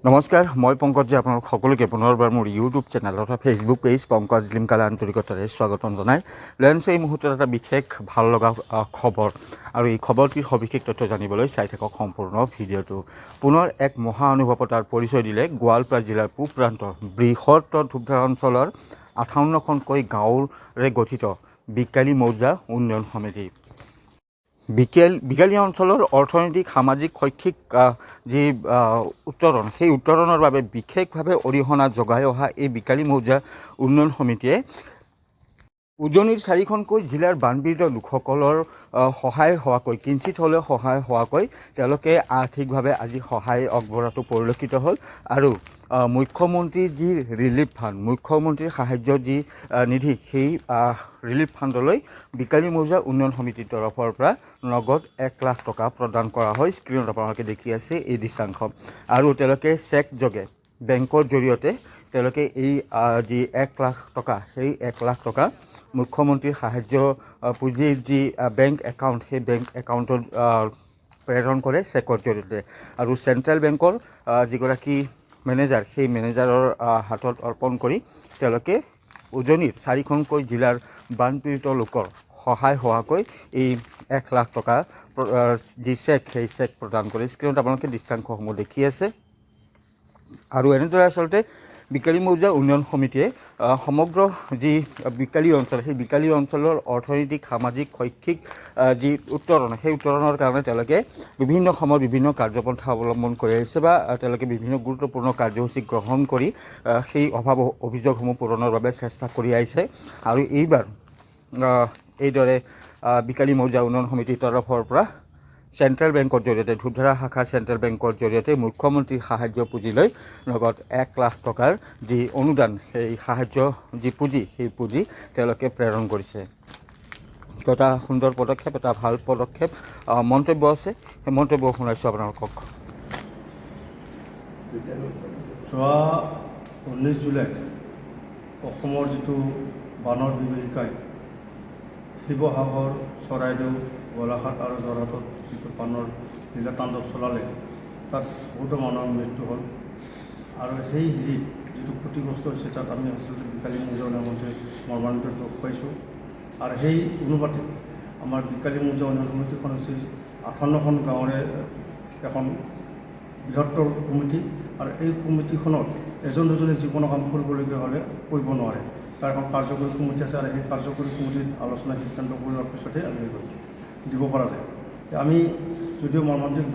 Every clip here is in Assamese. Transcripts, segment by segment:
নমস্কাৰ, মই পংকজে আপোনালোক সকলোকে পুনৰবাৰ মোৰ ইউটিউব চেনেল তথা ফেচবুক পেজ পংকজ লিমকালে আন্তৰিকতাৰে স্বাগতম জনাই লৈ আনিছোঁ এই মুহূৰ্তত এটা বিশেষ ভাল লগা খবৰ। আৰু এই খবৰটিৰ সবিশেষ তথ্য জানিবলৈ চাই থাকক সম্পূৰ্ণ ভিডিঅ'টো। পুনৰ এক মহা অনুভৱতাৰ পৰিচয় দিলে গোৱালপাৰা জিলাৰ পূব প্ৰান্তৰ বৃহত্তৰ ধূপধাৰা অঞ্চলৰ 58খনকৈ গাঁৱৰে গঠিত বিকালী মৌজা উন্নয়ন সমিতি। বিকালী অঞ্চলৰ অৰ্থনৈতিক, সামাজিক, শৈক্ষিক যি উত্তৰণ, সেই উত্তৰণৰ বাবে বিশেষভাৱে অৰিহণা যোগাই অহা এই বিকালী মৌজা উন্নয়ন সমিতিয়ে উজনিৰ 4খনকৈ জিলাৰ বানপীড়িত লোকসকলৰ সহায় হোৱাকৈ, কিঞ্চিত হ'লেও সহায় হোৱাকৈ তেওঁলোকে আৰ্থিকভাৱে আজি সহায় আগবঢ়োৱাটো পৰিলক্ষিত হ'ল। আৰু মুখ্যমন্ত্ৰীৰ যি ৰিলিফ ফাণ্ড, মুখ্যমন্ত্ৰীৰ সাহায্যৰ যি নিধি, সেই ৰিলিফ ফাণ্ডলৈ বিকালী মৌজা উন্নয়ন সমিতিৰ তৰফৰ পৰা নগদ 1 লাখ টকা প্ৰদান কৰা হয়। স্ক্ৰীণত আপোনালোকে দেখি আছে এই দৃশ্যাংশ। আৰু তেওঁলোকে চেক যোগে বেংকৰ জৰিয়তে তেওঁলোকে এই যি 1 লাখ টকা, সেই 1 লাখ টকা মুখ্যমন্ত্ৰীৰ সাহায্য পুঁজিৰ যি বেংক একাউণ্ট, সেই বেংক একাউণ্টত প্ৰেৰণ কৰে চেকৰ জৰিয়তে। আৰু চেণ্ট্ৰেল বেংকৰ যিগৰাকী মেনেজাৰ, সেই মেনেজাৰৰ হাতত অৰ্পণ কৰি তেওঁলোকে উজনিৰ 4খনকৈ জিলাৰ বানপীড়িত লোকৰ সহায় হোৱাকৈ এই 1 লাখ টকা যি চেক, সেই চেক প্ৰদান কৰে। স্ক্ৰীণত আপোনালোকে দৃশ্যাংশসমূহ দেখি আছে। আৰু এনেদৰে আচলতে বিকালী মৌজা উন্নয়ন সমিতিয়ে সমগ্ৰ যি বিকালী অঞ্চল, সেই বিকালী অঞ্চলৰ অৰ্থনৈতিক, সামাজিক, শৈক্ষিক যি উত্তৰণ, সেই উত্তৰণৰ কাৰণে তেওঁলোকে বিভিন্ন সময়ত বিভিন্ন কাৰ্যপন্থা অৱলম্বন কৰি আহিছে বা তেওঁলোকে বিভিন্ন গুৰুত্বপূৰ্ণ কাৰ্যসূচী গ্ৰহণ কৰি সেই অভাৱ অভিযোগসমূহ পূৰণৰ বাবে চেষ্টা কৰি আহিছে। আৰু এইবাৰ এইদৰে বিকালী মৌজা উন্নয়ন সমিতিৰ তৰফৰ পৰা চেণ্ট্ৰেল বেংকৰ জৰিয়তে, ধূপধাৰা শাখাৰ চেণ্ট্ৰেল বেংকৰ জৰিয়তে মুখ্যমন্ত্ৰীৰ সাহায্য পুঁজিলৈ নগদ 1 লাখ টকাৰ যি অনুদান, সেই সাহায্য যি পুঁজি, সেই পুঁজি তেওঁলোকে প্ৰেৰণ কৰিছে। এটা সুন্দৰ পদক্ষেপ, এটা ভাল পদক্ষেপ। মন্তব্য আছে, সেই মন্তব্য শুনাইছোঁ আপোনালোকক। যোৱা 19 জুলাইত অসমৰ যিটো বানৰ বিভীষিকাই শিৱসাগৰ, চৰাইদেউ, গোলাঘাট আৰু যোৰহাটত যিটো বানৰ লীলাতাণ্ডৱ চলালে, তাত বহুতো মানুহৰ মৃত্যু হ'ল। আৰু সেই হেৰিত যিটো ক্ষতিগ্ৰস্ত হৈছে, তাত আমি আচলতে বিকালী মৌজা উন্নয়ন সমিতিয়ে মৰ্মান্তিক দুখ পাইছোঁ। আৰু সেই অনুপাতে আমাৰ বিকালী মৌজা উন্নয়ন সমিতিখন হৈছে 58খন গাঁৱৰে এখন বৃহত্তৰ কমিটি। আৰু এই কমিটিখনত এজন দুজনে যিকোনো কাম কৰিবলগীয়া হ'লে কৰিব নোৱাৰে। তাৰ এখন কাৰ্যকৰী কমিটি আছে, আৰু সেই কাৰ্যকৰী কমিটিত আলোচনা সিদ্ধান্ত কৰাৰ পিছতহে আমি দিব পৰা যায়। আমি যদিও মৰ্মান্তিক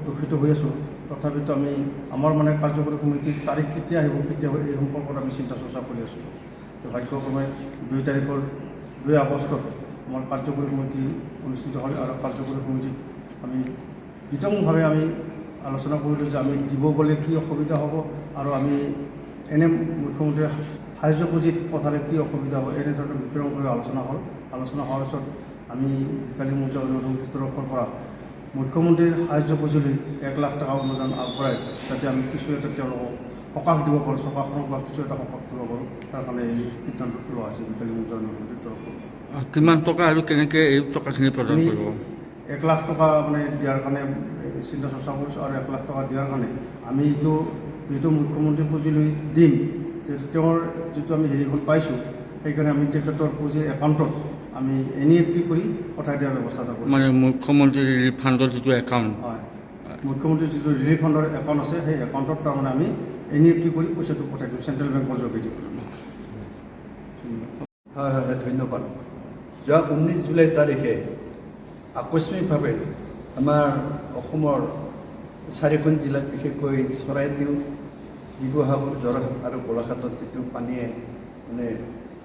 দুখিত হৈ আছোঁ, তথাপিতো আমি আমাৰ কাৰ্যকৰী কমিটিৰ তাৰিখ কেতিয়া আহিব এই সম্পৰ্কত আমি চিন্তা চৰ্চা কৰি আছোঁ। ভাগ্যক্ৰমে 2 আগষ্টত আমাৰ কাৰ্যকৰী কমিটি অনুষ্ঠিত হয়। আৰু কাৰ্যকৰী কমিটিত আমি বিতংভাৱে আমি আলোচনা কৰিলোঁ যে আমি দিব গ'লে কি অসুবিধা হ'ব, আৰু আমি এনে মুখ্যমন্ত্ৰীৰ সাহায্য পুঁজিত পঠালে কি অসুবিধা হ'ব, এনেধৰণৰ বিতংভাৱে আলোচনা হ'ল। আলোচনা হোৱাৰ পিছত আমি বিকালী মৌজা উন্নয়ন সমিতিৰ তৰফৰ পৰা মুখ্যমন্ত্ৰীৰ সাহায্য পুঁজিলৈ 1 লাখ টকা অনুদান আগবঢ়াই, যাতে আমি কিছু এটা তেওঁলোকক সকাহ দিব পাৰোঁ, চৰকাৰখনক বা কিছু এটা সকাহ দিব পাৰোঁ, তাৰ কাৰণে এই সিদ্ধান্তটো লোৱা হৈছে বিকালী মৌজা উন্নয়ন সমিতিৰ তৰফৰ। কিমান টকা আৰু কেনেকৈ এই টকাখিনি প্ৰদান কৰিব? 1 লাখ টকা দিয়াৰ কাৰণে চিন্তা চৰ্চা কৰিছোঁ। আৰু 1 লাখ টকা দিয়াৰ কাৰণে আমি যিটো মুখ্যমন্ত্ৰীৰ পুঁজিলৈ দিম, তেওঁৰ যিটো আমি হেৰিখন পাইছোঁ, সেইকাৰণে আমি তেখেতৰ পুঁজিৰ একাউণ্টত আমি NEFT কৰি পঠাই দিয়াৰ ব্যৱস্থা এটা কৰিছোঁ। মুখ্যমন্ত্ৰীৰ ৰিলিফ ফাণ্ডৰ যিটো একাউণ্ট, হয়, মুখ্যমন্ত্ৰীৰ যিটো ৰিলিফ ফাণ্ডৰ একাউণ্ট আছে, সেই একাউণ্টত আমি NEFT কৰি পইচাটো পঠাই দিওঁ চেণ্ট্ৰেল বেংকৰ যোগেদি। হয়, ধন্যবাদ। যোৱা 19 জুলাই তাৰিখে আকস্মিকভাৱে আমাৰ অসমৰ 4খন জিলাত, বিশেষকৈ চৰাইদেউ, শিৱসাগৰ, যোৰহাট আৰু গোলাঘাটত যিটো পানীয়ে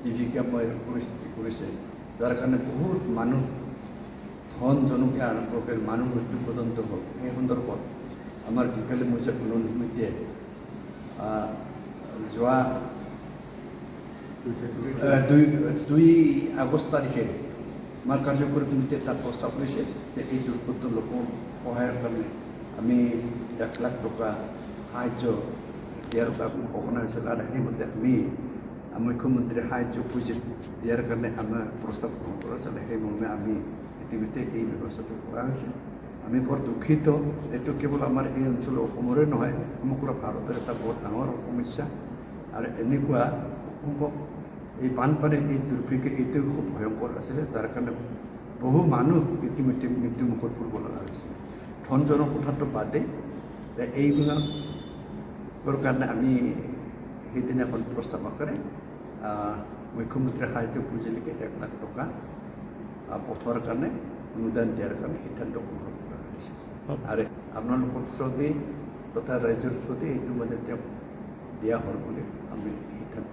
বিভীষিকাময় পৰিস্থিতি কৰিছে, যাৰ কাৰণে বহুত মানুহ, ধন জনকে আৰম্ভ কৰি মানুহ মৃত্যু পৰ্যন্ত হ'ল। সেই সন্দৰ্ভত আমাৰ বিকালী মৌজা উন্নয়ন সমিতিয়ে যোৱা 2 আগষ্ট তাৰিখে আমাৰ কাৰ্যকৰী কমিটিয়ে তাত প্ৰস্তাৱ কৰিছে যে এই দুৰ্গত লোকৰ সহায়ৰ কাৰণে আমি 1 লাখ টকা সাহায্য দিয়াৰ কাৰণে ঘোষণা হৈছিল। আৰু সেইমতে আমি মুখ্যমন্ত্ৰীৰ সাহায্য পুঁজিত দিয়াৰ কাৰণে আমাৰ প্ৰস্তাৱ গ্ৰহণ কৰা হৈছিল। সেই মৰ্মে আমি ইতিমধ্যে এই ব্যৱস্থাটো কৰা হৈছে। আমি বৰ দুখিত। এইটো কেৱল আমাৰ এই অঞ্চলৰ অসমৰে নহয়, সমগ্ৰ ভাৰতৰ এটা বৰ ডাঙৰ সমস্যা। আৰু এনেকুৱা অসম্ভৱ এই বানপানীৰ এই দুৰ্ভিক্ষে এইটো খুব ভয়ংকৰ আছিলে, যাৰ কাৰণে বহু মানুহ ইতিমধ্যে মৃত্যুমুখত পৰিব লগা হৈছিল। ধনজনৰ কথাটো বাদেই এইবিলাকৰ কাৰণে আমি সেইদিনা এখন প্ৰস্তাৱ আকাৰে মুখ্যমন্ত্ৰীৰ সাহায্য পুঁজিলৈকে 1 লাখ টকা পঠোৱাৰ কাৰণে অনুদান দিয়াৰ কাৰণে সিদ্ধান্ত গ্ৰহণ কৰা হৈছে। আৰু আপোনালোকৰ শ্ৰোতে তথা ৰাইজৰ শ্ৰোতে এইটো মানে তেওঁক দিয়া হ'ল বুলি আমি সিদ্ধান্ত